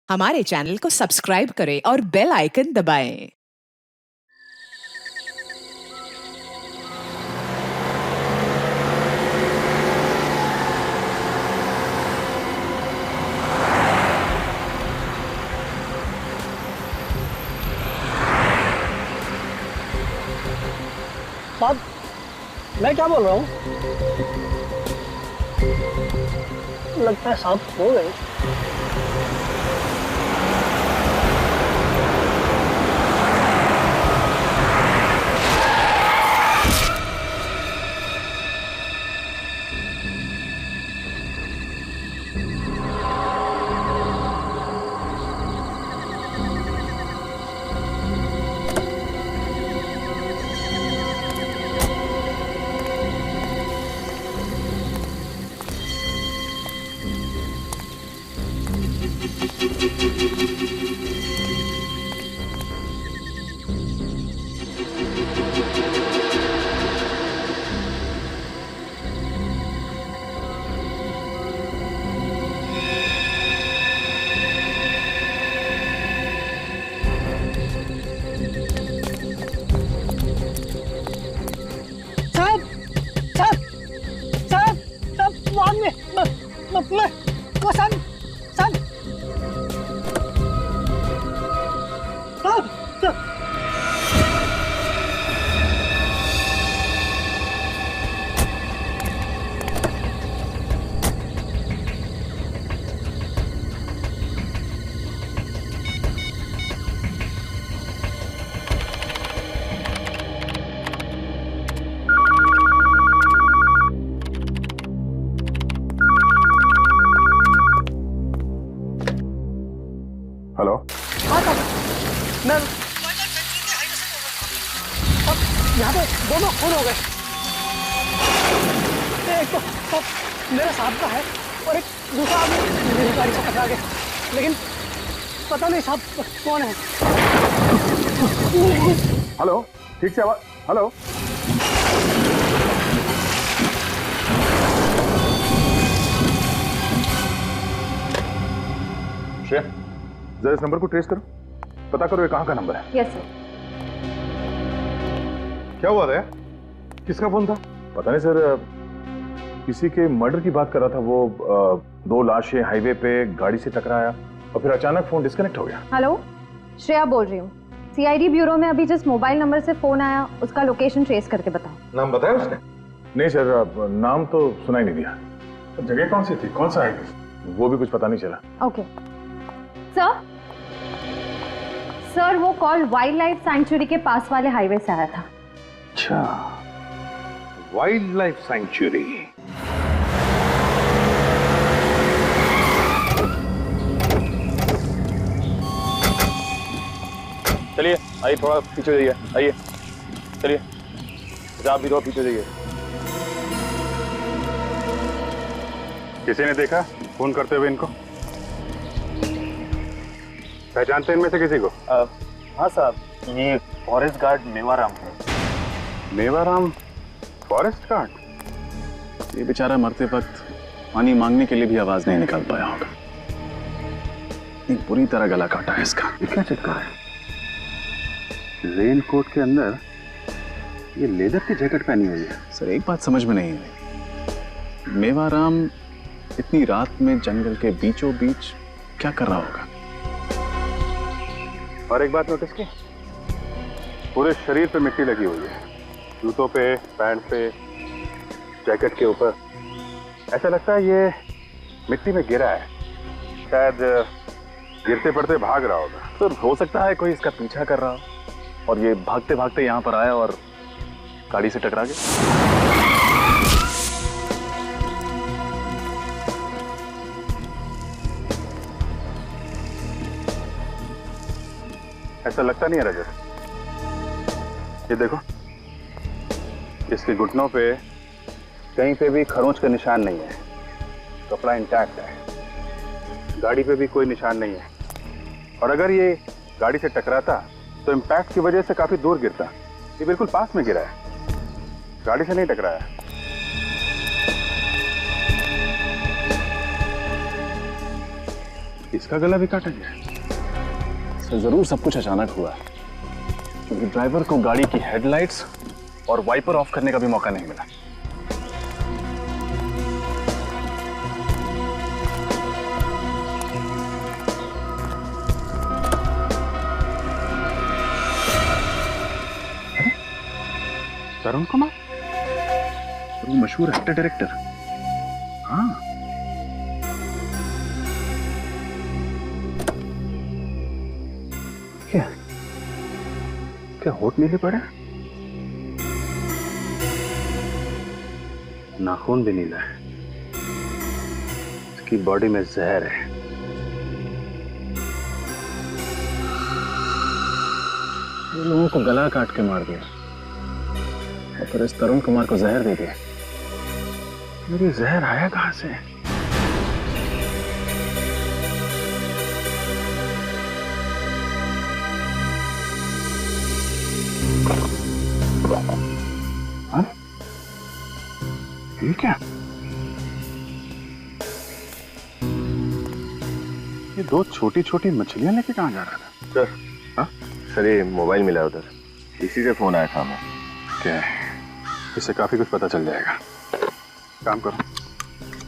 हमारे चैनल को सब्सक्राइब करें और बेल आइकन दबाएं। साहब, मैं क्या बोल रहा हूँ? लगता है साहब हो गए। साहब, साहब, साहब, साहब, वहाँ में, वो साहब, साहब, साहब, साहब। हेलो। हाँ साहब, मैं अब यहाँ पे दोनों खून हो गए। एक तो साहब मेरे साहब का है और एक दूसरा आदमी मेरी गाड़ी से टकरा गया, लेकिन पता नहीं साहब कौन है। हेलो, ठीक से आवाज। हेलो। श्रेया, जरा इस नंबर को ट्रेस करो, पता करो ये कहाँ का नंबर है। Yes sir. क्या हुआ था? किसका फोन था? पता नहीं सर, किसी के मर्डर की बात कर रहा था वो। दो लाशें हाईवे पे गाड़ी से टकराया और फिर अचानक फोन डिस्कनेक्ट हो गया। हेलो, श्रेया बोल रही हूँ। सीआईडी ब्यूरो में अभी जिस मोबाइल नंबर से फोन आया उसका लोकेशन ट्रेस करके बताओ। नाम बताया उसने? नहीं सर, नाम तो सुना ही नहीं दिया। जगह कौन सी थी, कौन सा हाईवे, वो भी कुछ पता नहीं चला। Okay sir. सर वो कॉल वाइल्ड लाइफ सैंक्चुरी के पास वाले हाईवे से आया था। अच्छा, वाइल्ड लाइफ सैंक्चुरी। चलिए आइए, थोड़ा पीछे जाइए, आइए चलिए। आप भी थोड़ा पीछे जाइए। किसी ने देखा फोन करते हुए इनको? पहचानते हैं इनमें से किसी को? हाँ साहब, ये फॉरेस्ट गार्ड मेवाराम है। Mewaram forest guard? ये बेचारा मरते वक्त पानी मांगने के लिए भी आवाज नहीं निकाल पाया होगा। एक बुरी तरह गला काटा है इसका। ये क्या चक्कर है? रेन कोट के अंदर ये लेदर की जैकेट पहनी हुई है। सर एक बात समझ में नहीं आई, मेवाराम इतनी रात में जंगल के बीचों बीच क्या कर रहा होगा? और एक बात नोटिस की, पूरे शरीर पे मिट्टी लगी हुई है, जूतों पे, पैंट पे, जैकेट के ऊपर। ऐसा लगता है ये मिट्टी में गिरा है, शायद गिरते पड़ते भाग रहा होगा। तो हो सकता है कोई इसका पीछा कर रहा हो और ये भागते भागते यहाँ पर आया और गाड़ी से टकरा गया। ऐसा लगता नहीं है रजत। ये देखो, इसके घुटनों पे कहीं पे भी खरोंच का निशान नहीं है, कपड़ा इंटैक्ट है, गाड़ी पे भी कोई निशान नहीं है। और अगर ये गाड़ी से टकराता तो इम्पैक्ट की वजह से काफी दूर गिरता। ये बिल्कुल पास में गिरा है, गाड़ी से नहीं टकराया। इसका गला भी काटा गया है। सर जरूर सब कुछ अचानक हुआ है, क्योंकि ड्राइवर को गाड़ी की हेडलाइट्स और वाइपर ऑफ करने का भी मौका नहीं मिला। तरुण कुमार, वो मशहूर एक्टर डायरेक्टर। हाँ। क्या क्या होठ नीले पड़े? नाखून भी नीला है। इसकी बॉडी में जहर है। इन लोगों को गला काट के मार दिया और फिर इस तरुण कुमार को जहर दे दिया। मेरी जहर आया कहां से? हाँ? ये क्या? ये दो छोटी छोटी मछलियां लेके कहां जा रहा था? सर, हाँ सर, ये मोबाइल मिला उधर, इसी से फोन आया था हमें। क्या है? इससे काफी कुछ पता चल जाएगा। काम करो,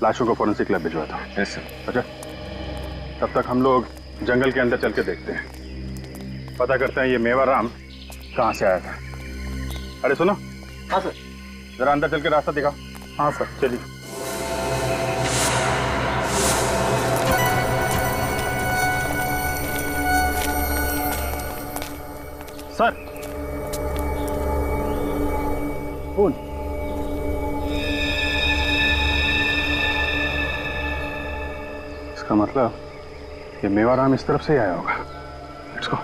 लाशों को फॉरेंसिक लैब भिजवा दो। Yes sir. अच्छा, तब तक हम लोग जंगल के अंदर चल के देखते हैं, पता करते हैं ये मेवाराम कहाँ से आया था। अरे सुनो। हाँ सर। जरा अंदर चल के रास्ता दिखाओ। हाँ सर, चलिए। Sir, phone. इसका मतलब ये मेवाराम इस तरफ से ही आया होगा। Let's go.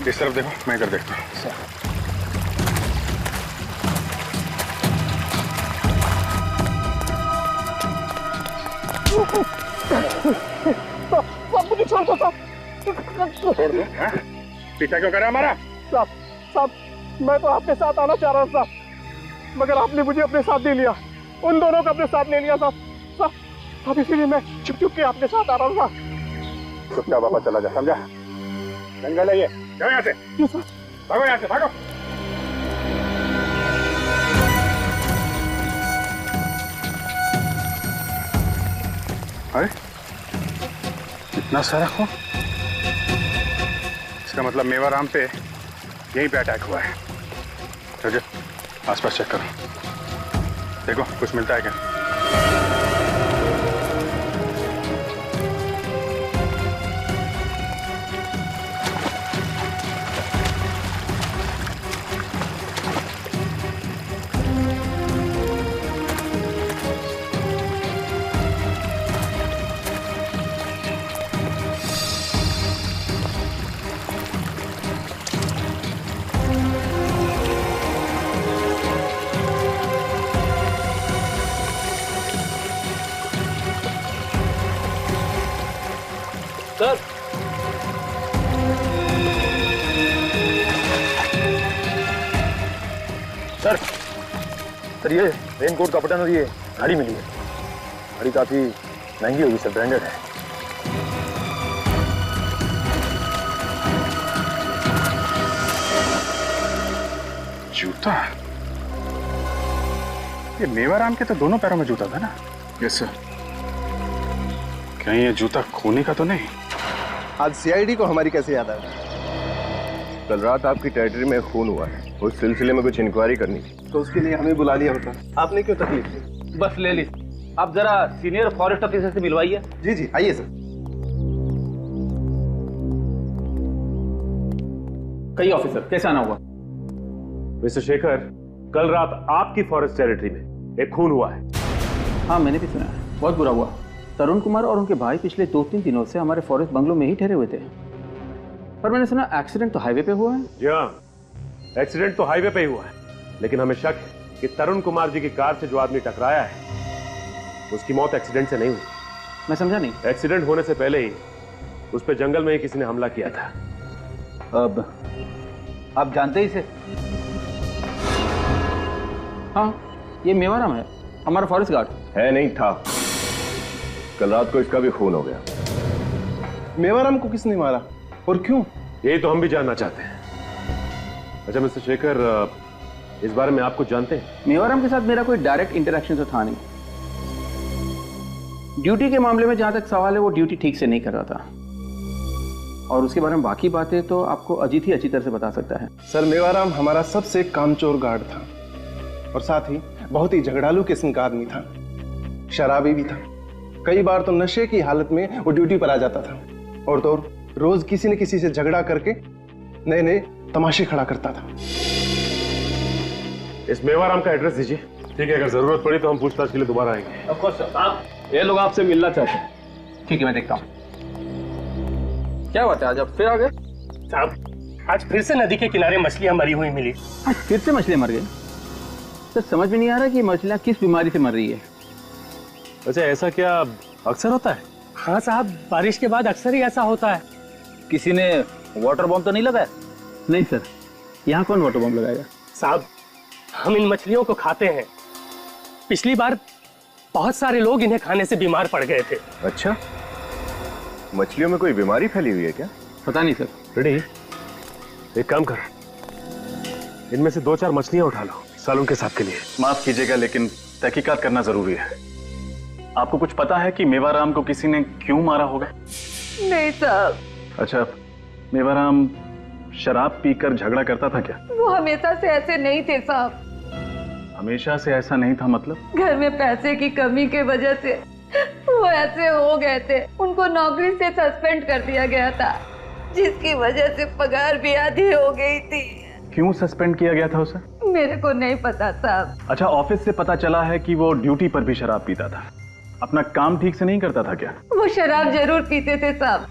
इस तरफ देखो, मैं इधर देखता हूँ। मुझे छोड़ दो साहब। छोड़ दो? पीछा क्यों करा हमारा? साहब, मैं तो आपके साथ आना चाह रहा था, मगर आपने मुझे अपने साथ नहीं लिया। उन दोनों को अपने साथ ले लिया साहब। अब इसीलिए मैं छुप छुप के आपके साथ आ रहा था। चुपचाप वापस चला जा, समझा? जंगल है ये, जाओ यहाँ से। भागो यहाँ से, भागो। अरे इतना सारा खून, इसका मतलब मेवाराम पे यहीं पे अटैक हुआ है। चलो आसपास चेक करो, देखो कुछ मिलता है क्या। सर, सर ये रेनकोट का बटन और ये घड़ी मिली है। घड़ी काफी महंगी होगी सर, ब्रांडेड है। जूता? ये मेवाराम के तो दोनों पैरों में जूता था ना? Yes sir. कहीं ये जूता खूनी का तो नहीं? आज सीआईडी को हमारी कैसे याद आ गई? कल रात आपकी टेरिटरी में खून हुआ है, उस सिलसिले में कुछ इंक्वायरी करनी थी, तो उसके लिए हमें बुला लिया होता। आपने क्यों तकलीफ ली? बस ले ली। आप जरा सीनियर फॉरेस्ट ऑफिसर से मिलवाइए। जी जी, आइए सर। कई ऑफिसर, कैसे आना हुआ? मिस्टर शेखर, कल रात आपकी फॉरेस्ट टेरिटरी में एक खून हुआ है। हाँ मैंने भी सुना है, बहुत बुरा हुआ। तरुण कुमार और उनके भाई पिछले 2-3 दिनों से हमारे फॉरेस्ट बंगलो में ही ठहरे हुए थे, पर मैंने सुना एक्सीडेंट तो हाईवे पे हुआ है। जी हाँ, एक्सीडेंट तो हाईवे पे ही हुआ है, लेकिन हमें शक है कि तरुण कुमार जी की कार से जो आदमी टकराया है उसकी मौत एक्सीडेंट से नहीं हुई। मैं समझा नहीं। एक्सीडेंट होने से पहले ही उस पर जंगल में ही किसी ने हमला किया था। अब आप जानते ही इसे? हाँ, ये मेवाराम है, हमारा फॉरेस्ट गार्ड। है नहीं था, कल रात को इसका भी खून हो गया। मेवाराम को किसने मारा और क्यों? यही तो हम भी जानना चाहते हैं। अच्छा मिस्टर शेखर, इस बारे में आप कुछ जानते हैं? मेवाराम के साथ मेरा कोई डायरेक्ट इंटरेक्शन तो था नहीं। ड्यूटी के मामले में जहां तक सवाल है, वो ड्यूटी ठीक से नहीं कर रहा था, और उसके बारे में बाकी बातें तो आपको अजीत ही अच्छी तरह से बता सकता है। सर, मेवाराम हमारा सबसे कामचोर गार्ड था और साथ ही बहुत ही झगड़ालू किस्म का आदमी था, शराबी भी था। कई बार तो नशे की हालत में वो ड्यूटी पर आ जाता था, और तो और रोज किसी न किसी से झगड़ा करके नए नए तमाशे खड़ा करता था। इस मेवाराम का एड्रेस दीजिए। ठीक है, अगर जरूरत पड़ी तो हम पूछताछ के लिए दोबारा आएंगे। ऑफ कोर्स सर, ये लोग आपसे मिलना चाहते हैं। ठीक है, मैं देखता हूँ। क्या बात है, आज आप फिर आ गए? साहब, आज फिर से नदी के किनारे मछलियां मरी हुई मिली। आज फिर से मछलियां मर गई? सर, समझ में नहीं आ रहा कि मछलियां किस बीमारी से मर रही है। अच्छा, ऐसा क्या अक्सर होता है? हाँ साहब, बारिश के बाद अक्सर ही ऐसा होता है। किसी ने वाटर बॉम्ब तो नहीं लगाया? नहीं सर, यहाँ कौन वाटर बॉम्ब लगाएगा? साहब, हम इन मछलियों को खाते हैं। पिछली बार बहुत सारे लोग इन्हें खाने से बीमार पड़ गए थे। अच्छा, मछलियों में कोई बीमारी फैली हुई है क्या? पता नहीं सर। रेडी, एक काम कर, इनमें से 2-4 मछलियां उठा लो सालों के साथ के लिए। माफ कीजिएगा, लेकिन तहकीकात करना जरूरी है। आपको कुछ पता है कि मेवाराम को किसी ने क्यों मारा होगा? नहीं साहब। अच्छा, मेवाराम शराब पीकर झगड़ा करता था क्या? वो हमेशा से ऐसे नहीं थे साहब। हमेशा से ऐसा नहीं था मतलब? घर में पैसे की कमी के वजह से वो ऐसे हो गए थे। उनको नौकरी से सस्पेंड कर दिया गया था, जिसकी वजह से पगार भी आधी हो गई थी। क्यों सस्पेंड किया गया था उसे? मेरे को नहीं पता साहब। अच्छा, ऑफिस से पता चला है कि वो ड्यूटी पर भी शराब पीता था। अपना काम ठीक से नहीं करता था क्या? वो शराब जरूर पीते थे साहब,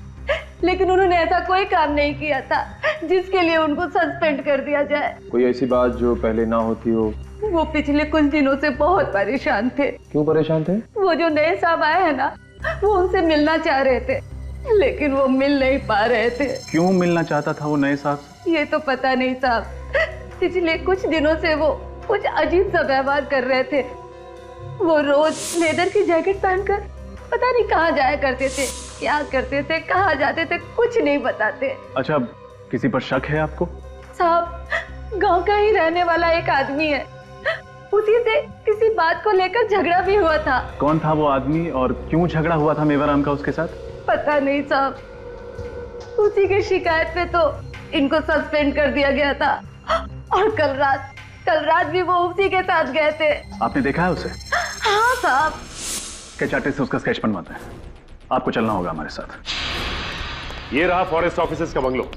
लेकिन उन्होंने ऐसा कोई काम नहीं किया था जिसके लिए उनको सस्पेंड कर दिया जाए। कोई ऐसी बात जो पहले ना होती हो? वो पिछले कुछ दिनों से बहुत परेशान थे। क्यों परेशान थे? वो जो नए साहब आए हैं ना, वो उनसे मिलना चाह रहे थे, लेकिन वो मिल नहीं पा रहे थे। क्यों मिलना चाहता था वो नए साहब से? ये तो पता नहीं साहब। पिछले कुछ दिनों से वो कुछ अजीब सा व्यवहार कर रहे थे। वो रोज लेदर की जैकेट पहनकर पता नहीं कहाँ जाया करते थे, क्या करते थे, कहाँ जाते थे, कुछ नहीं बताते। अच्छा, किसी पर शक है आपको? साहब, गांव का ही रहने वाला एक आदमी है, उसी से किसी बात को लेकर झगड़ा भी हुआ था। कौन था वो आदमी और क्यों झगड़ा हुआ था मेवाराम का उसके साथ? पता नहीं साहब। उसी की शिकायत पे तो इनको सस्पेंड कर दिया गया था, और कल रात भी वो उसी के साथ गए थे। आपने देखा है उसे? हाँ साहब। स्केच आर्टिस्ट से उसका स्केच बनवाते हैं। आपको चलना होगा हमारे साथ। ये रहा फॉरेस्ट ऑफिसर्स का बंगलो।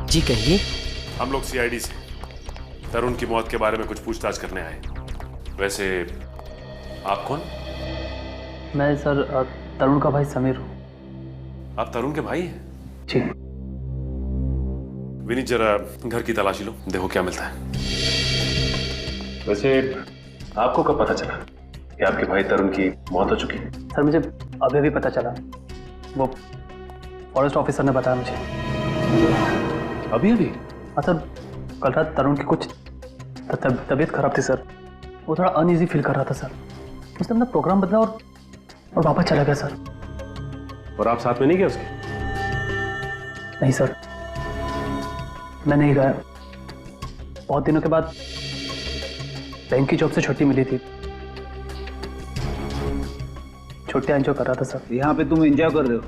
जी कहिए। हम लोग सीआईडी से तरुण की मौत के बारे में कुछ पूछताछ करने आए। वैसे आप कौन? मैं सर तरुण का भाई समीर हूँ। आप तरुण के भाई हैं? जी। विनीत, जरा घर की तलाशी लो, देखो क्या मिलता है। वैसे आपको कब पता चला कि आपके भाई तरुण की मौत हो चुकी है? सर, मुझे अभी भी पता चला, वो फॉरेस्ट ऑफिसर ने बताया मुझे। अभी अभी? हाँ सर, कल रात तरुण की कुछ तबीयत खराब थी सर। वो थोड़ा अनईजी फील कर रहा था सर। उसने अपना प्रोग्राम बदला और वापस चला गया सर। और आप साथ में नहीं गए उसके? नहीं सर, मैं नहीं गया। बहुत दिनों के बाद बैंक की जॉब से छुट्टी मिली थी, छुट्टियां एंजॉय कर रहा था सर। यहाँ पे तुम एंजॉय कर रहे हो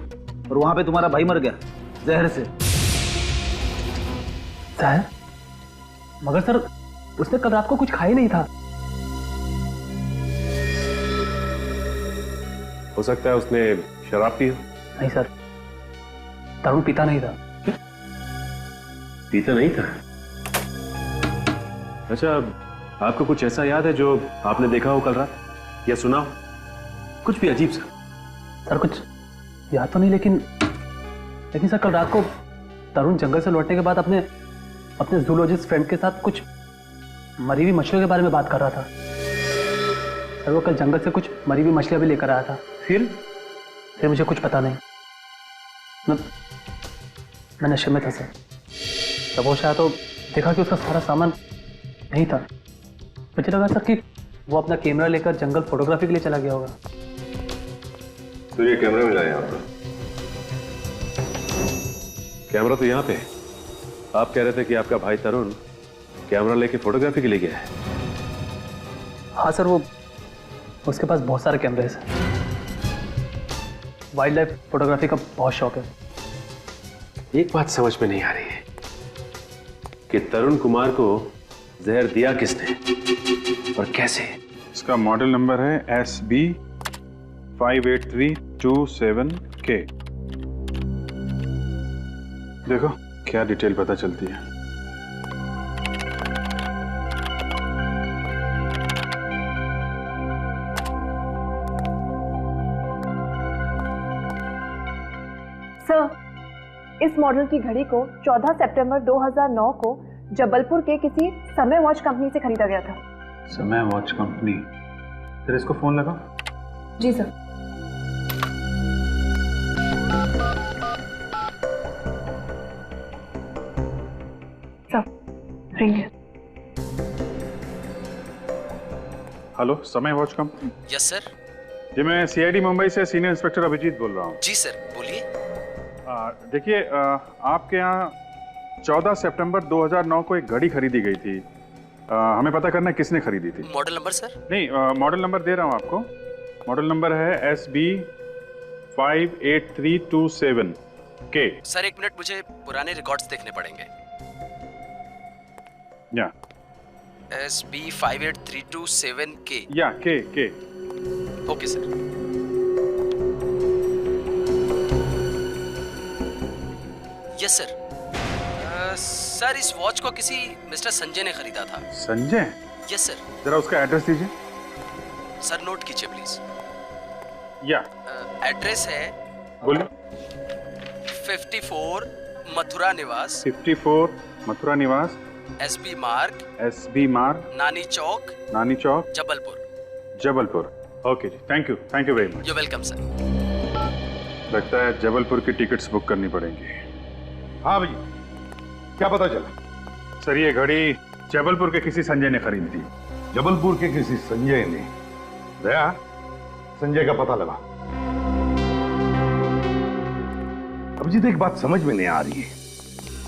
और वहां पे तुम्हारा भाई मर गया जहर से। जहर? मगर सर, उसने कल रात को कुछ खाया नहीं था। हो सकता है उसने शराब पी हो। नहीं सर, तरुण पीता नहीं था। पीता नहीं था। अच्छा, आपको कुछ ऐसा याद है जो आपने देखा हो कल रात या सुना हो? कुछ भी अजीब सा। सर कुछ याद तो नहीं, लेकिन सर कल रात को तरुण जंगल से लौटने के बाद अपने जूलॉजिस्ट फ्रेंड के साथ कुछ मरी हुई मछलियों के बारे में बात कर रहा था। सर वो कल जंगल से कुछ मरी हुई मछलियां भी लेकर आया था। फिर मुझे कुछ पता नहीं, मैं नशे में था सर। जब होश आया तो देखा कि उसका सारा सामान नहीं था। मुझे लगा सर कि वो अपना कैमरा लेकर जंगल फोटोग्राफी के लिए चला गया होगा। तो ये कैमरा मिला यहाँ पर? कैमरा तो यहाँ पे है। आप कह रहे थे कि आपका भाई तरुण कैमरा लेके फोटोग्राफी के लिए गया है। हाँ सर, वो उसके पास बहुत सारे कैमरे हैं सर। वाइल्ड लाइफ फोटोग्राफी का बहुत शौक है। एक बात समझ में नहीं आ रही है कि तरुण कुमार को जहर दिया किसने और कैसे? इसका मॉडल नंबर है SB 58327K। देखो क्या डिटेल पता चलती है। सर, इस मॉडल की घड़ी को 14 सितंबर 2009 को जबलपुर के किसी समय वॉच कंपनी से खरीदा गया था। समय वॉच कंपनी? फिर इसको फोन लगा। जी सर। रिंग है। Hello, Samay watch company? Yes sir. जी मैं CID मुंबई से सीनियर इंस्पेक्टर अभिजीत बोल रहा हूँ। जी सर, बोलिए। देखिए, आपके यहाँ 14 सितंबर 2009 को एक घड़ी खरीदी गई थी। हमें पता करना है किसने खरीदी थी। Model number sir? नहीं, मॉडल नंबर दे रहा हूँ आपको। मॉडल नंबर है SB 58327K। सर एक मिनट, मुझे पुराने रिकॉर्ड्स देखने पड़ेंगे। या SB 58327K। या K। Okay sir. Yes sir. Sir इस वॉच को किसी मिस्टर संजय ने खरीदा था। संजय? Yes sir. जरा उसका एड्रेस दीजिए। सर नोट कीजिए प्लीज। या एड्रेस है, बोलिए। 54 मथुरा निवास। 54 मथुरा निवास। SB मार्ग। नानी चौक, जबलपुर। ओके जी, thank you very much. You welcome sir. लगता है जबलपुर की टिकट्स बुक करनी पड़ेंगी। हाँ भैया, क्या पता चला? सर ये घड़ी जबलपुर के किसी संजय ने खरीदी थी। जबलपुर के किसी संजय ने? दया, संजय का पता लगा। अभिजीत, एक बात समझ में नहीं आ रही है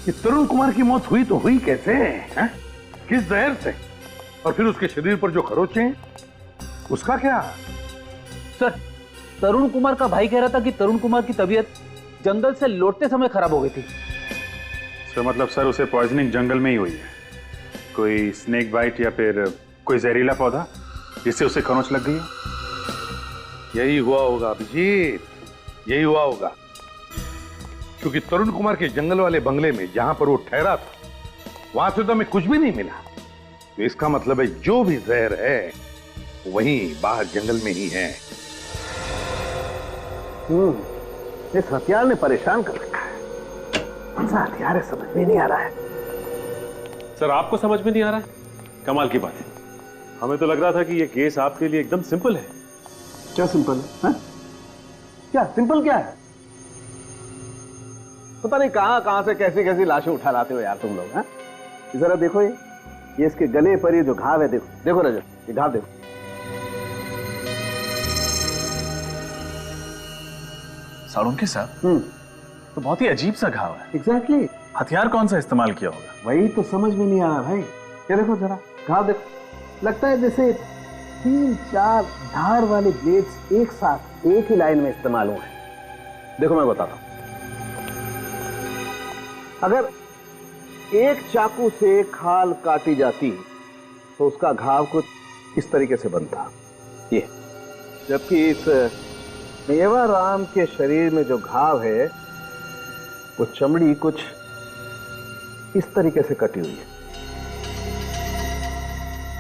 कि तरुण कुमार की मौत हुई तो हुई कैसे है? किस जहर से? और फिर उसके शरीर पर जो खरोंचे हैं उसका क्या? सर, तरुण कुमार का भाई कह रहा था कि तरुण कुमार की तबीयत जंगल से लौटते समय खराब हो गई थी। तो मतलब सर उसे पॉइजनिंग जंगल में ही हुई है? कोई स्नेक बाइट या फिर कोई जहरीला पौधा जिससे उसे खरोंच लग गई है? यही हुआ होगा अभिजीत, यही हुआ होगा। क्योंकि तरुण कुमार के जंगल वाले बंगले में जहां पर वो ठहरा था वहां से तो हमें कुछ भी नहीं मिला। तो इसका मतलब है जो भी जहर है वहीं बाहर जंगल में ही है। इस हथियार ने परेशान कर रखा है। कौन सा हथियार है समझ में नहीं आ रहा है। सर आपको समझ में नहीं आ रहा है? कमाल की बात है। हमें तो लग रहा था कि ये केस आपके लिए एकदम सिंपल है। क्या सिंपल है? क्या सिंपल क्या है? पता नहीं कहां से कैसी कैसी लाशें उठा लाते हो यार तुम लोग। हैं? जरा देखो ये इसके गले पर ये जो घाव है, देखो रजत, ये घाव देखो। साळुंखे साहब, तो बहुत ही अजीब सा घाव है। एग्जैक्टली। हथियार कौन सा इस्तेमाल किया होगा? वही तो समझ में नहीं आ रहा भाई। ये देखो जरा घाव देखो, लगता है जैसे 3-4 धार वाले ब्लेड्स एक साथ एक ही लाइन में इस्तेमाल हुए हैं। देखो मैं बताता हूं, अगर एक चाकू से खाल काटी जाती तो उसका घाव कुछ इस तरीके से बनता ये, जबकि इस मेवाराम के शरीर में जो घाव है वो चमड़ी कुछ इस तरीके से कटी हुई है।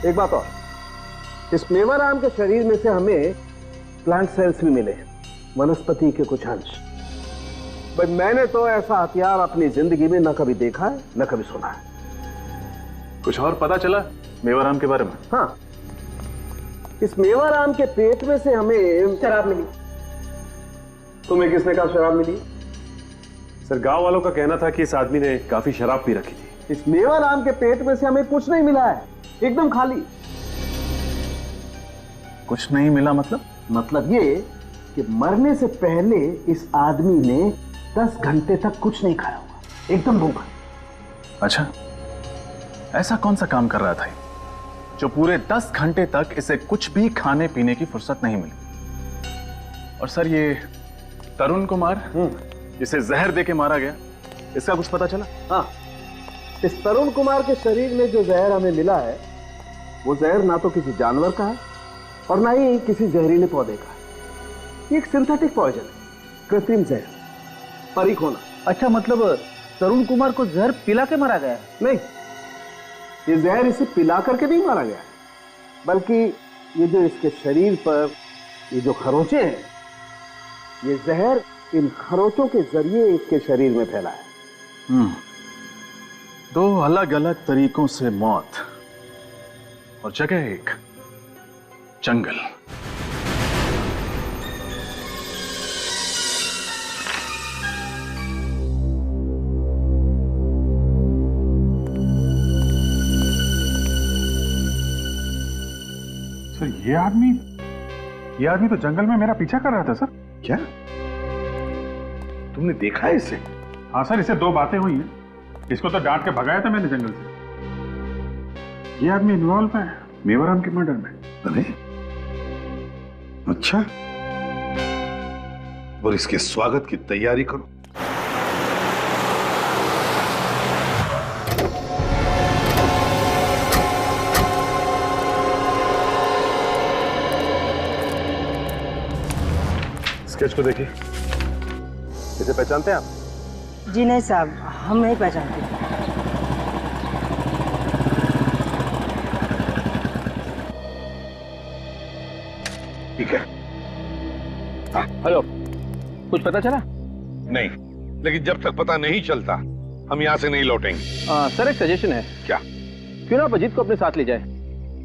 एक बात और, इस मेवाराम के शरीर में से हमें प्लांट सेल्स भी मिले, वनस्पति के कुछ अंश। भाई मैंने तो ऐसा हथियार अपनी जिंदगी में न कभी देखा है न कभी सुना है। कुछ और पता चला मेवाराम के बारे में? हाँ, इस मेवाराम के पेट में से हमें शराब मिली। तुम्हें किसने कहा शराब मिली? सर गांव वालों का कहना था कि इस आदमी ने काफी शराब पी रखी थी। इस मेवाराम के पेट में से हमें कुछ नहीं मिला है, एकदम खाली। कुछ नहीं मिला मतलब? मतलब ये कि मरने से पहले इस आदमी ने 10 घंटे तक कुछ नहीं खाया हुआ, एकदम भूखा। अच्छा, ऐसा कौन सा काम कर रहा था जो पूरे 10 घंटे तक इसे कुछ भी खाने पीने की फुर्सत नहीं मिली? और सर ये तरुण कुमार जिसे जहर देके मारा गया, इसका कुछ पता चला? हाँ, इस तरुण कुमार के शरीर में जो जहर हमें मिला है वो जहर ना तो किसी जानवर का है और ना ही किसी जहरीले पौधे का है। ये एक सिंथेटिक पॉइजन है, कृत्रिम जहर, परीख होना। अच्छा, मतलब तरुण कुमार को जहर पिला के मारा गया? नहीं, ये जहर इसे पिला करके नहीं मारा गया है, बल्कि ये जो इसके शरीर पर ये जो खरोंचे हैं, ये जहर इन खरोंचों के जरिए इसके शरीर में फैला है। 2 अलग अलग तरीकों से मौत और जगह एक जंगल। सर ये आदमी तो जंगल में मेरा पीछा कर रहा था सर। क्या तुमने देखा है इसे? हाँ सर, इससे 2 बातें हुई हैं। इसको तो डांट के भगाया था मैंने जंगल से। ये आदमी इन्वॉल्व है मेवाराम के मर्डर में। अरे अच्छा, और इसके स्वागत की तैयारी करो। स्केच को देखिए, इसे पहचानते हैं आप? जी नहीं साहब, हम नहीं पहचानते। ठीक है। हेलो, कुछ पता चला? नहीं, लेकिन जब तक पता नहीं चलता हम यहां से नहीं लौटेंगे। सर एक सजेशन है। क्या? क्यों ना आप अजीत को अपने साथ ले जाए,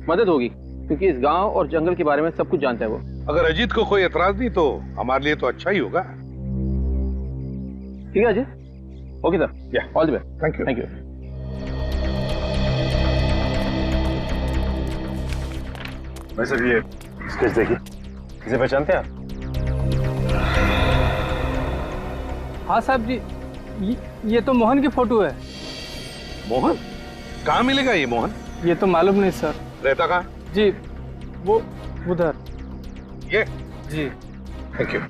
मदद होगी, क्योंकि इस गांव और जंगल के बारे में सब कुछ जानता है वो। अगर अजीत को कोई एतराज नहीं तो हमारे लिए तो अच्छा ही होगा। ठीक है Ajit, okay sir, all the best. Thank you. Thank you. भाई सर ये स्केच देखिए, इसे पहचानते हैं आप? हाँ साहब जी, ये तो मोहन की फोटो है। मोहन? कहाँ मिलेगा ये मोहन? ये तो मालूम नहीं सर। रहता कहाँ? जी वो उधर। ये? जी। Thank you.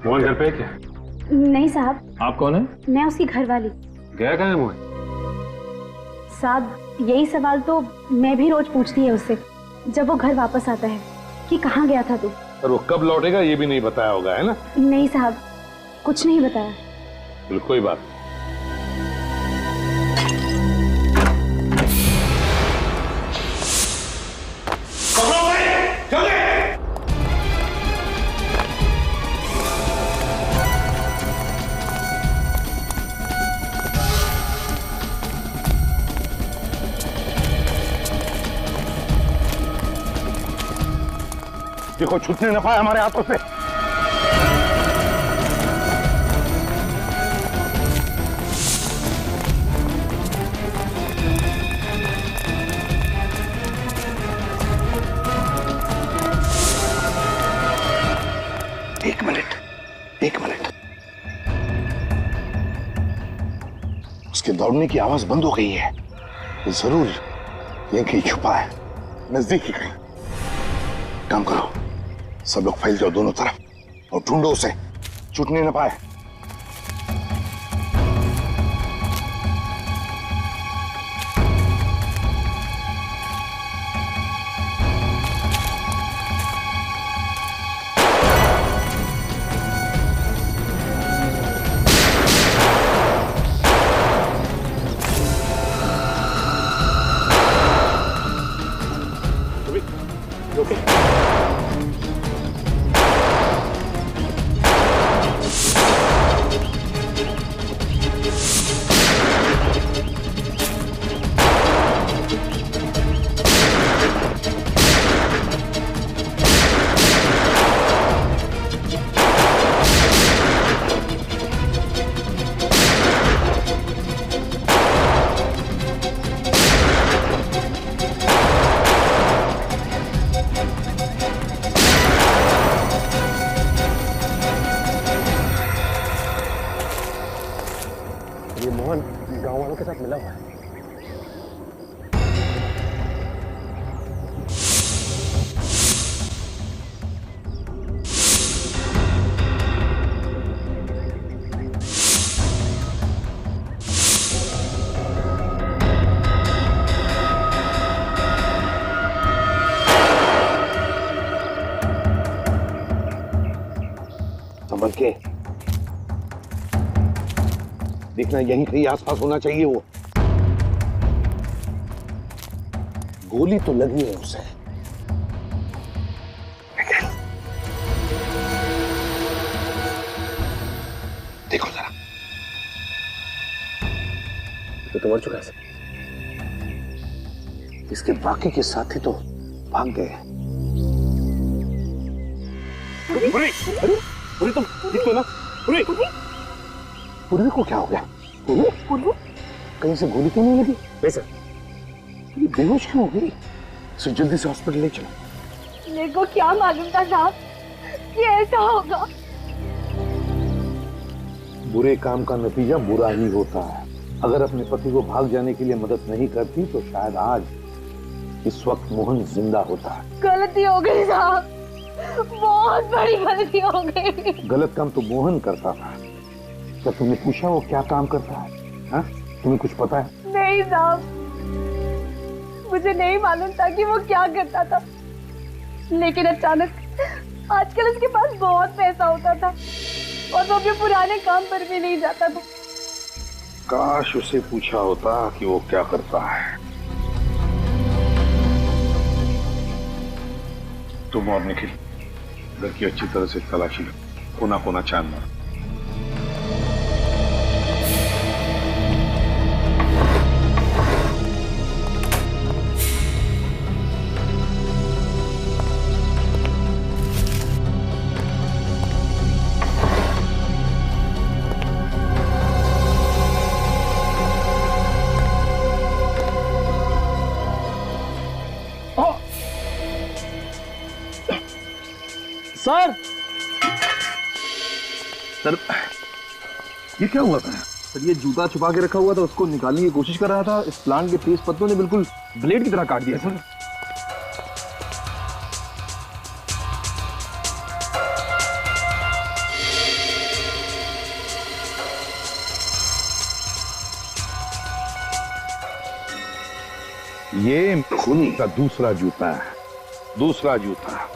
मोहन घर पे है क्या? नहीं साहब। आप कौन है? मैं उसकी घरवाली। गया कहाँ है मोहन? साहब यही सवाल तो मैं भी रोज पूछती है उससे जब वो घर वापस आता है कि कहाँ गया था तू। और वो कब लौटेगा ये भी नहीं बताया होगा, है ना? नहीं साहब, कुछ नहीं बताया। चलो कोई बात नहीं। देखो छूटने न पाए हमारे हाथों से। एक मिनट। उसके दौड़ने की आवाज बंद हो गई है। जरूर यहीं कहीं छुपा है, नजदीक ही कहीं। काम करो, सब लोग फैल जाओ दोनों तरफ और ढूंढो उसे, छूटने न पाए। ओके। ये मोहन गांव वालों के साथ मिला हुआ है। संभल के देखना, यहीं कहीं आसपास होना चाहिए वो। गोली तो लगी है उसे। देखो जरा, तो मर चुका है। इसके बाकी के साथी तो भाग गए। अरे तुम ठीक हो ना? पूर्वी को क्या हो गया? पूर्वी कहीं से गोली क्यों नहीं लगी? नहीं सर। ये बेहोश क्यों हो गई? इसे जल्दी से हॉस्पिटल ले चलो। मेरे को क्या मालूम था साहब कि ऐसा होगा। बुरे काम का नतीजा बुरा ही होता है। अगर अपने पति को भाग जाने के लिए मदद नहीं करती तो शायद आज इस वक्त मोहन जिंदा होता। गलती हो गई साहब, बहुत बड़ी गलती हो गई। गलत काम तो मोहन करता था। क्या तुमने पूछा वो क्या काम करता है? हाँ? तुम्हें कुछ पता है? नहीं साहब, मुझे नहीं मालूम था कि वो क्या करता था, लेकिन अचानक आजकल उसके पास बहुत पैसा होता था और वो भी पुराने काम पर भी नहीं जाता था। काश उसे पूछा होता कि वो क्या करता है। तुम और निखिल घर की अच्छी तरह से तलाशी लो, कोना कोना छान मारो। सर सर ये क्या हुआ था? सर ये जूता छुपा के रखा हुआ था, उसको निकालने की कोशिश कर रहा था। इस प्लांट के तेज पत्तों ने बिल्कुल ब्लेड की तरह काट दिया सर। ये खून का दूसरा जूता है, दूसरा जूता।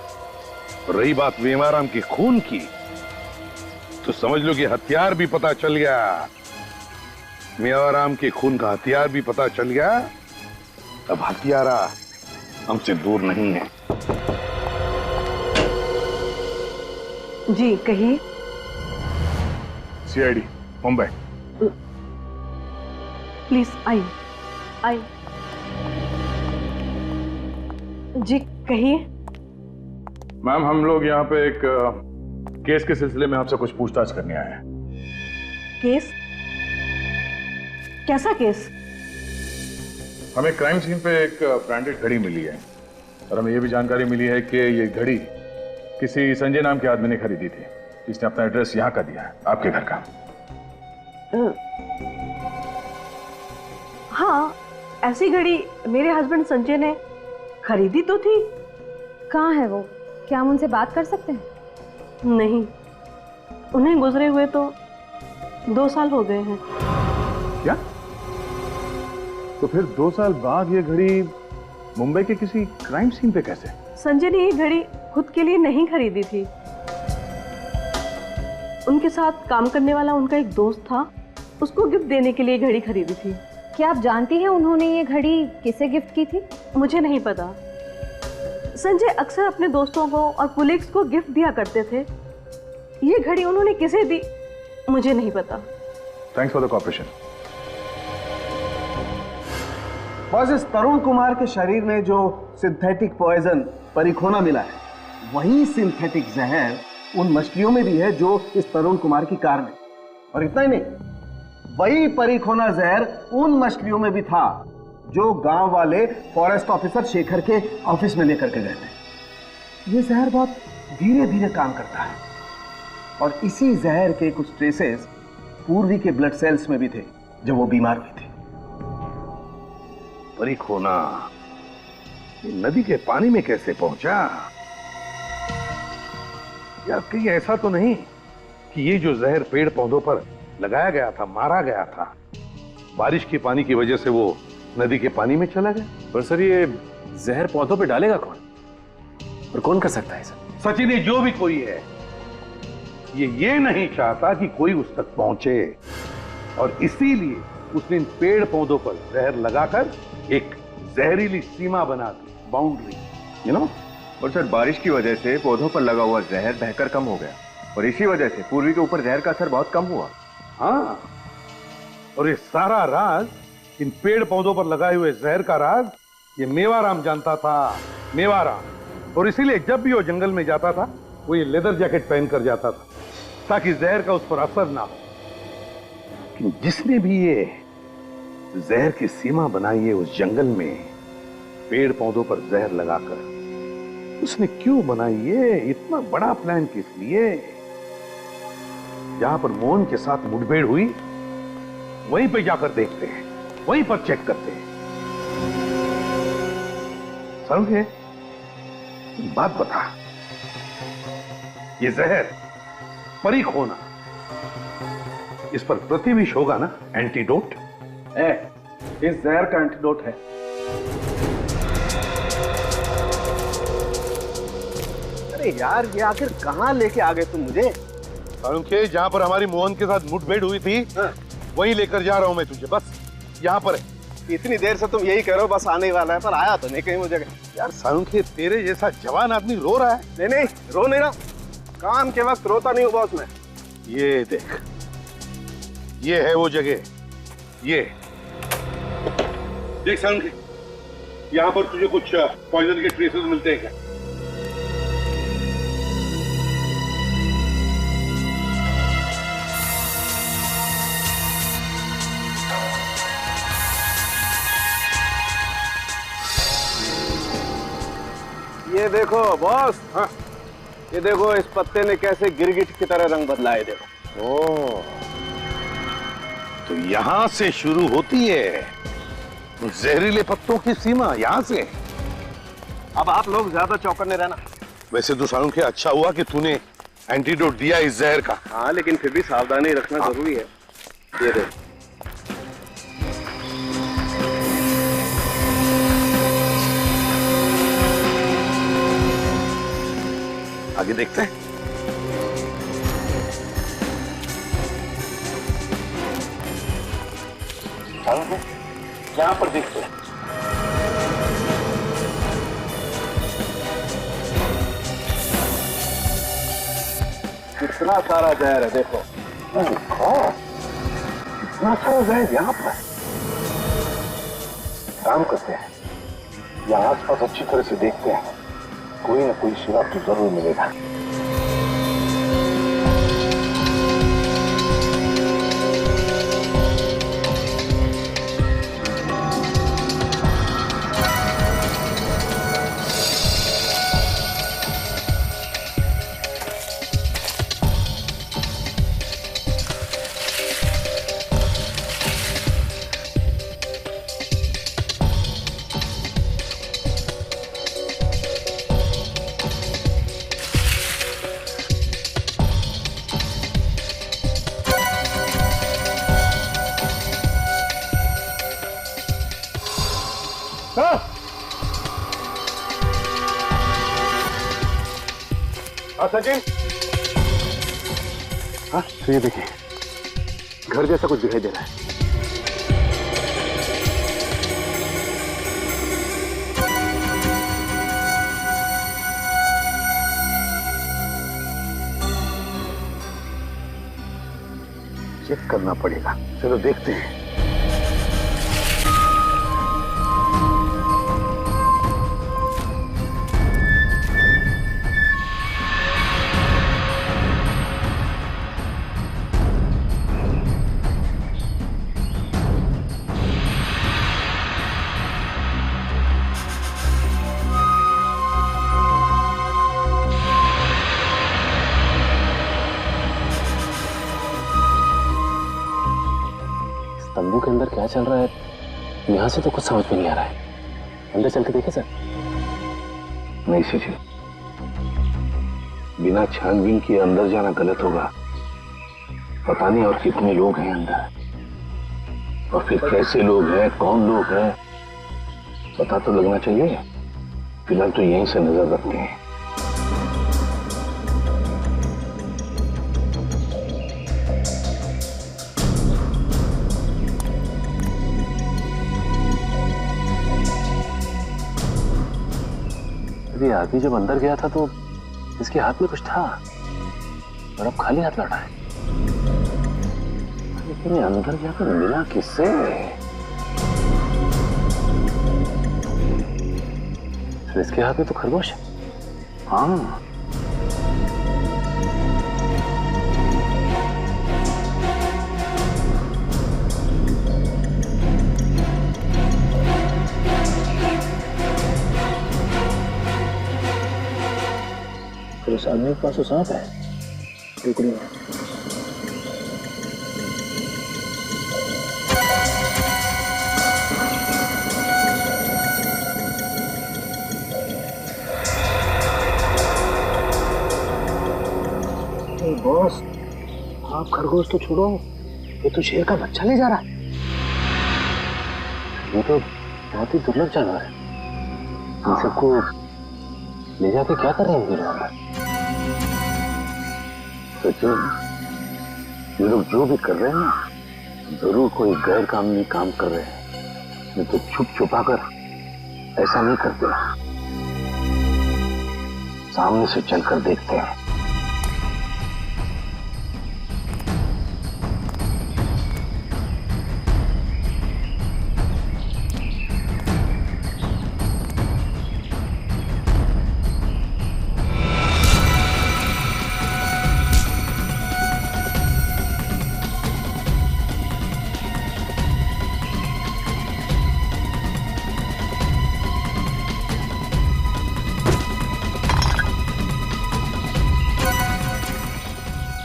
रही बात वेमाराम के खून की, तो समझ लो कि हथियार भी पता चल गया। मेवाराम के खून का हथियार भी पता चल गया। अब हथियारा हमसे दूर नहीं है। जी कहिए। सीआईडी मुंबई। प्लीज आई आई। जी कहिए। मैम, हम लोग यहाँ पे एक केस के सिलसिले में आपसे कुछ पूछताछ करने आए हैं। केस? कैसा केस? हमें क्राइम सीन पे एक ब्रांडेड घड़ी मिली है और हमें यह भी जानकारी मिली है कि ये घड़ी किसी संजय नाम के आदमी ने खरीदी थी, जिसने अपना एड्रेस यहाँ का दिया है, आपके घर का। हाँ, ऐसी घड़ी मेरे हस्बैंड संजय ने खरीदी तो थी। कहाँ है वो? क्या हम उनसे बात कर सकते हैं? नहीं, उन्हें गुजरे हुए तो 2 साल हो गए हैं। क्या? तो फिर 2 साल बाद ये घड़ी मुंबई के किसी क्राइम सीन पे कैसे? संजय ने ये घड़ी खुद के लिए नहीं खरीदी थी। उनके साथ काम करने वाला उनका एक दोस्त था, उसको गिफ्ट देने के लिए घड़ी खरीदी थी। क्या आप जानती हैं उन्होंने ये घड़ी किसे गिफ्ट की थी? मुझे नहीं पता। संजय अक्सर अपने दोस्तों को और पुलिस को गिफ्ट दिया करते थे। ये घड़ी उन्होंने किसे दी मुझे नहीं पता। Thanks for the cooperation. बस इस तरुण कुमार के शरीर में जो सिंथेटिक पॉइजन परिखोना मिला है, वही सिंथेटिक जहर उन मछलियों में भी है जो इस तरुण कुमार की कार में। और इतना ही नहीं, वही परिखोना जहर उन मछलियों में भी था जो गांव वाले फॉरेस्ट ऑफिसर शेखर के ऑफिस में लेकर के गए थे। ये जहर बहुत धीरे धीरे काम करता है और इसी जहर के कुछ ट्रेसेस पूर्वी के ब्लड सेल्स में भी थे जब वो बीमार हुई थी। परिखोना नदी के पानी में कैसे पहुंचा? यार कहीं ऐसा तो नहीं कि ये जो जहर पेड़ पौधों पर लगाया गया था, मारा गया था, बारिश के पानी की वजह से वो नदी के पानी में चला गया? पर सर ये जहर पौधों पे डालेगा कौन और कौन कर सकता है सर? सचिन, ये जो भी कोई है ये नहीं चाहता कि कोई उस तक पहुंचे और इसीलिए उसने इन पेड़ पौधों पर जहर लगाकर एक जहरीली सीमा बना दी, बाउंड्री, यू नो। और सर बारिश की वजह से पौधों पर लगा हुआ जहर बहकर कम हो गया और इसी वजह से पूर्वी के ऊपर जहर का असर बहुत कम हुआ। हाँ, और ये सारा राज, इन पेड़ पौधों पर लगाए हुए जहर का राज, ये मेवाराम जानता था, मेवाराम। और इसीलिए जब भी वो जंगल में जाता था वो ये लेदर जैकेट पहन कर जाता था ताकि जहर का उस पर असर ना हो। लेकिन जिसने भी ये जहर की सीमा बनाई है उस जंगल में पेड़ पौधों पर जहर लगाकर, उसने क्यों बनाई है? इतना बड़ा प्लान किस लिए? जहां पर मोहन के साथ मुठभेड़ हुई वहीं पे जाकर देखते हैं, वहीं पर चेक करते हैं। समझे? बात बता, ये जहर परिखोना, इस पर प्रतिविष होगा ना एंटीडोट? इस जहर का एंटीडोट है। अरे यार ये आखिर कहां लेके आ गए तुम मुझे? के जहां पर हमारी मोहन के साथ मुठभेड़ हुई थी वहीं लेकर जा रहा हूं मैं तुझे, बस यहाँ पर है। इतनी देर से तुम यही कह रहे हो बस आने वाला है, पर आया तो नहीं कहीं मुझे। यार सारुंखे, तेरे जैसा जवान आदमी रो रहा है। नहीं नहीं, रो नहीं रहा, काम के वक्त रोता नहीं हूँ बॉस मैं। ये देख, ये है वो जगह, ये देख सारुंखे, यहाँ पर तुझे कुछ पॉइजन के ट्रेसेस मिलते हैं क्या? ये देखो बॉस, हाँ ये देखो इस पत्ते ने कैसे गिरगिट की तरह रंग बदला है, देखो। ओह, तो यहां से शुरू होती है जहरीले पत्तों की सीमा, यहां से। अब आप लोग ज्यादा चौकन्ने रहना। वैसे तो सारुंखे अच्छा हुआ कि तूने एंटीडोट दिया इस जहर का। हाँ लेकिन फिर भी सावधानी रखना जरूरी है। ये देखो, आगे देखते हैं। यहाँ पर देखते हैं। कितना सारा जहर है, देखो। इतना सारा जहर यहाँ पर। काम करते हैं, यहाँ आसपास अच्छी तरह से देखते हैं, कोई ना कोई सुराग तो जरूर मिलेगा। सचिन, हाँ तो ये देखिए, घर जैसा कुछ दिखाई दे रहा है। चेक करना पड़ेगा। चलो देखते हैं। तंबू के अंदर क्या चल रहा है यहाँ से तो कुछ समझ में नहीं आ रहा है। अंदर चल के देखे सर। नहीं सुशील, बिना छानबीन के अंदर जाना गलत होगा। पता नहीं और कितने लोग हैं अंदर, और फिर कैसे लोग हैं, कौन लोग हैं, पता तो लगना चाहिए। फिलहाल तो यहीं से नजर रखते हैं। ये आदमी जब अंदर गया था तो इसके हाथ में कुछ था और अब खाली हाथ लौटा है। लेकिन ये अंदर जाकर मिला किससे? तो इसके हाथ में तो खरगोश है। हाँ, फिर उस आदमी के पास तो सांप है टुकड़ी में। बॉस, आप खरगोश तो छोड़ो, ये तो शेर का बच्चा ले जा रहा है। ये तो बहुत ही दुर्लभ जानवर है। इन सबको ले जाके क्या कर रहे हैं लोग? सचिन, ये लोग जो भी कर रहे हैं ना, जरूर कोई गैर कानूनी काम कर रहे हैं। नहीं तो छुप छुपा कर ऐसा नहीं करते। सामने से चलकर देखते हैं।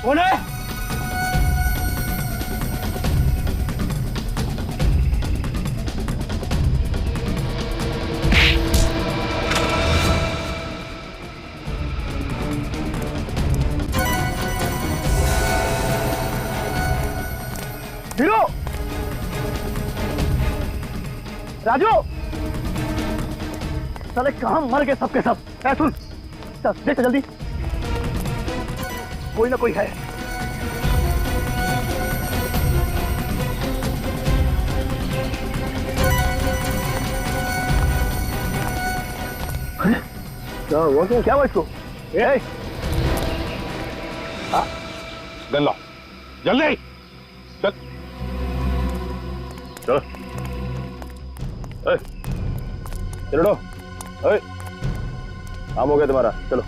कौन है? हीरो, राजू, साले कहां मर गए सबके सब? सुन, चल देख जल्दी, कोई ना कोई है। क्या हुआ? क्या हुआ इसको? गन लो, जल्दी चल। चलो चलो, काम हो गया तुम्हारा, चलो।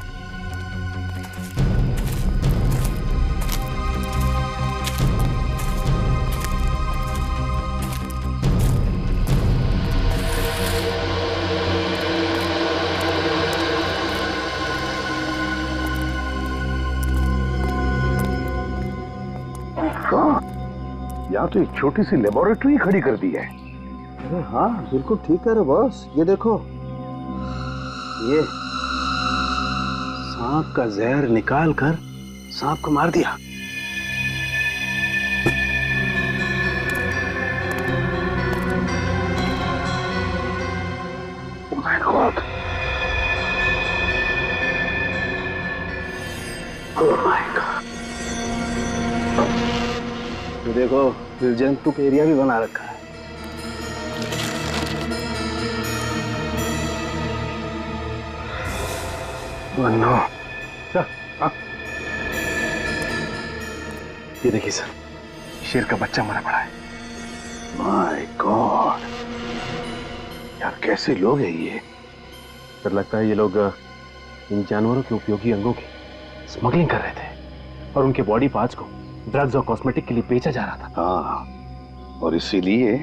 यहाँ तो एक छोटी सी लेबोरेटरी खड़ी कर दी है। अरे हाँ, बिल्कुल ठीक कह रहे बॉस। ये देखो, ये सांप का जहर निकाल कर सांप को मार दिया। Oh my God! Oh my God! तो देखो, फिर जंतु का एरिया भी बना रखा है। नो, ये देखिए सर, शेर का बच्चा मरा पड़ा है। माय गॉड, यार कैसे लोग हैं ये? सर लगता है ये लोग इन जानवरों के उपयोगी अंगों की स्मगलिंग कर रहे थे और उनके बॉडी पार्ट्स को ड्रग्स और कॉस्मेटिक के लिए बेचा जा रहा था। हाँ, और इसीलिए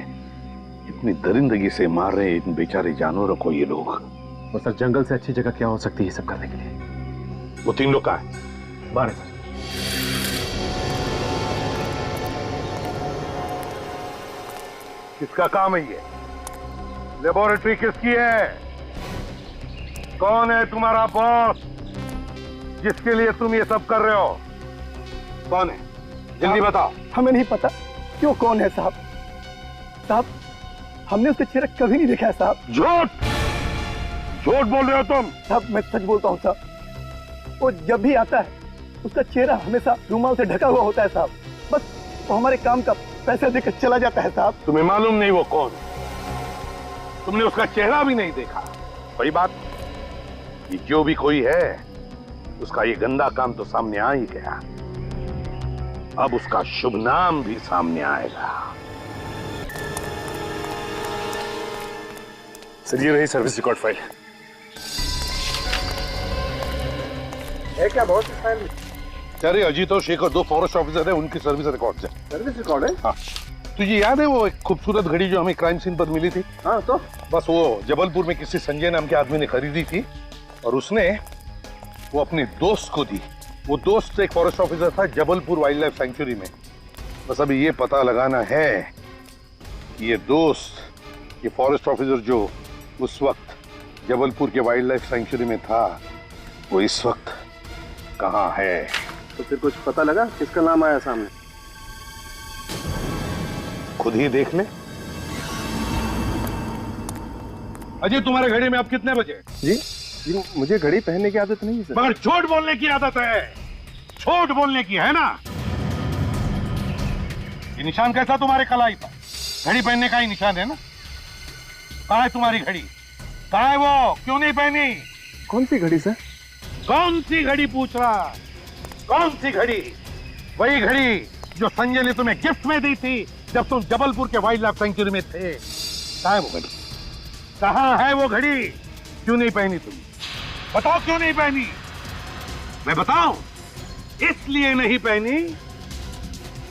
इतनी दरिंदगी से मार रहे इन बेचारे जानवरों को ये लोग। और सर जंगल से अच्छी जगह क्या हो सकती है ये सब करने के लिए? वो 3 लोग कहाँ हैं? बाहर है सर। किसका काम है ये? लेबोरेटरी किसकी है? कौन है तुम्हारा बॉस जिसके लिए तुम ये सब कर रहे हो? कौन है? जल्दी बताओ। हमें नहीं पता क्यों कौन है साहब। साहब हमने उसका चेहरा कभी नहीं देखा है साहब। झूठ झूठ बोल रहे हो तुम। साहब मैं सच बोलता हूँ साहब। वो जब भी आता है उसका चेहरा हमेशा रुमाल से ढका हुआ होता है साहब। बस वो हमारे काम का पैसा देकर चला जाता है साहब। तुम्हें मालूम नहीं वो कौन? तुमने उसका चेहरा भी नहीं देखा। वही बात, ये जो भी कोई है उसका ये गंदा काम तो सामने आ ही गया, अब उसका शुभ नाम भी सामने आएगा। सर ये रही सर्विस रिकॉर्ड फाइल। है क्या बहुत फाइल में? अरे अजीत और शेखर 2 फॉरेस्ट ऑफिसर है, उनकी सर्विस रिकॉर्ड है। सर्विस रिकॉर्ड है? हाँ। तुझे याद है वो एक खूबसूरत घड़ी जो हमें क्राइम सीन पर मिली थी? हाँ तो बस वो जबलपुर में किसी संजय नाम के आदमी ने खरीदी थी और उसने वो अपने दोस्त को दी। वो दोस्त एक फॉरेस्ट ऑफिसर था जबलपुर वाइल्ड लाइफ सेंचुरी में। बस अभी ये पता लगाना है कि ये दोस्त, ये फॉरेस्ट ऑफिसर जो उस वक्त जबलपुर के वाइल्ड लाइफ सेंचुरी में था, वो इस वक्त कहाँ है? तो फिर कुछ पता लगा किसका नाम आया सामने? खुद ही देख ले। अजय तुम्हारे घड़ी में अब कितने बजे? जी जी मुझे घड़ी पहनने की आदत नहीं है सर। मगर झूठ बोलने की आदत है। झूठ बोलने की है ना? ये निशान कैसा तुम्हारे कलाई पर? घड़ी पहनने का ही निशान है ना? कहाँ है तुम्हारी घड़ी? कहाँ है वो? क्यों नहीं पहनी? कौन सी घड़ी सर? कौन सी घड़ी पूछ रहा? कौन सी घड़ी? वही घड़ी जो संजय ने तुम्हें गिफ्ट में दी थी जब तुम जबलपुर के वाइल्ड लाइफ सेंचुरी में थे। कहाँ है वो घड़ी? कहाँ है वो घड़ी? क्यों नहीं पहनी तुम? बताओ क्यों नहीं पहनी? मैं बताऊं? इसलिए नहीं पहनी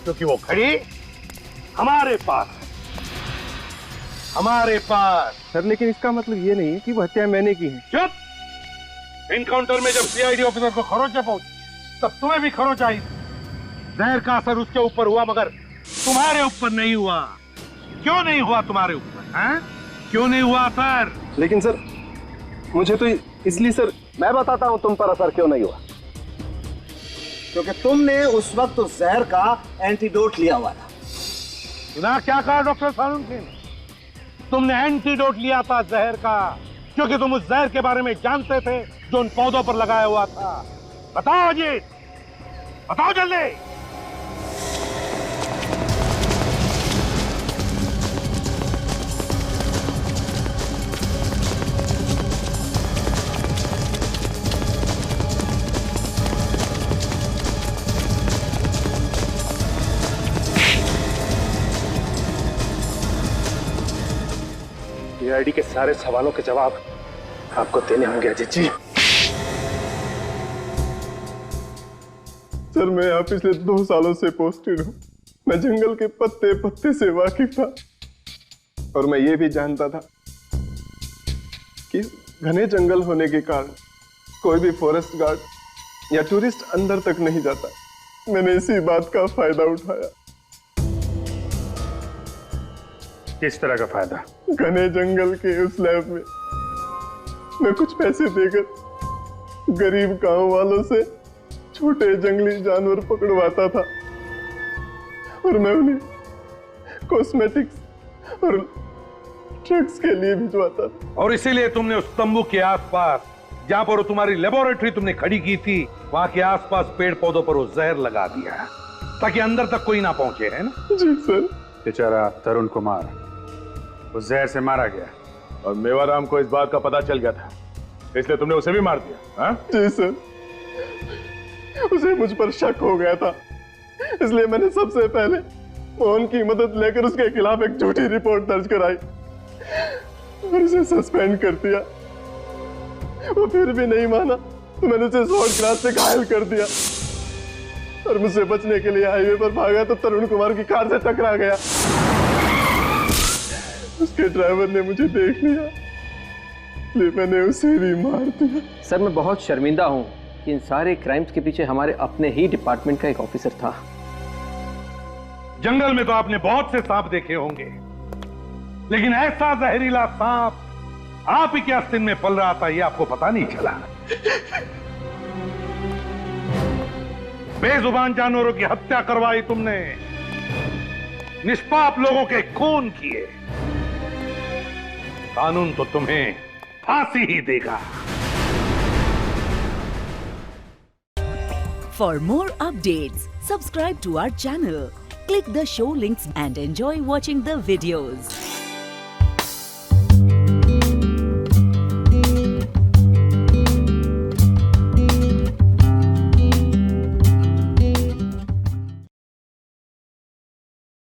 क्योंकि वो घड़ी हमारे पास है। हमारे पास। सर लेकिन इसका मतलब ये नहीं है कि वो हत्या मैंने की है। चुप! एनकाउंटर में जब सीआईडी ऑफिसर को खरोंच पहुंची तब तुम्हें भी खरोंच आई। जहर का असर उसके ऊपर हुआ मगर तुम्हारे ऊपर नहीं हुआ। क्यों नहीं हुआ तुम्हारे ऊपर? हैं? क्यों नहीं हुआ असर? लेकिन सर मुझे तो इसलिए सर। मैं बताता हूं तुम पर असर क्यों नहीं हुआ। क्योंकि तुमने उस वक्त उस जहर का एंटीडोट लिया हुआ था। सुना क्या कहा डॉक्टर सालुंखे ने? तुमने एंटीडोट लिया था जहर का, क्योंकि तुम उस जहर के बारे में जानते थे जो उन पौधों पर लगाया हुआ था। बताओ अजीत, बताओ जल्दी। सीआईडी के सारे सवालों के जवाब आपको देने होंगे अजीत जी। सर मैं यहाँ पिछले 2 सालों से पोस्टेड हूँ। मैं जंगल के पत्ते पत्ते से वाकिफ था और मैं ये भी जानता था कि घने जंगल होने के कारण कोई भी फॉरेस्ट गार्ड या टूरिस्ट अंदर तक नहीं जाता। मैंने इसी बात का फायदा उठाया। किस तरह का फायदा? घने जंगल के उस लैब में मैं कुछ पैसे देकर गरीब गांव वालों से छोटे जंगली जानवर पकड़वाता था और मैं उन्हें कॉस्मेटिक्स और ड्रग्स के लिए भिजवाता था। और इसीलिए तुमने उस तंबू के आसपास जहां पर तुम्हारी लेबोरेटरी तुमने खड़ी की थी, वहां के आसपास पेड़ पौधों पर वो जहर लगा दिया ताकि अंदर तक कोई ना पहुंचे, है ना? जी सर। बेचारा तरुण कुमार उस जहर से मारा गया और मेवाराम को इस बात का पता चल गया था, इसलिए तुमने उसे भी मार दिया। हाँ? जी सर, उसे मुझ पर शक हो गया था, इसलिए मैंने सबसे पहले मोहन की मदद लेकर उसके खिलाफ एक झूठी रिपोर्ट दर्ज कराई और उसे सस्पेंड कर दिया। वो फिर भी नहीं माना तो मैंने उसे शॉर्ट क्लास से घायल कर दिया और मुझसे बचने के लिए हाईवे पर भागा तो तरुण कुमार की कार से टकरा गया। उसके ड्राइवर ने मुझे देख लिया इसलिए मैंने उसे भी मार दिया। सर मैं बहुत शर्मिंदा हूँ कि इन सारे क्राइम्स के पीछे हमारे अपने ही डिपार्टमेंट का एक ऑफिसर था। जंगल में तो आपने बहुत से सांप देखे होंगे, लेकिन ऐसा जहरीला सांप आप ही के आस्तीन में पल रहा था ये आपको पता नहीं चला। बेजुबान जानवरों की हत्या करवाई तुमने, निष्पाप लोगों के खून किए। कानून तो तुम्हें फांसी ही देगा। For more updates, subscribe to our channel, click the show links and enjoy watching the videos.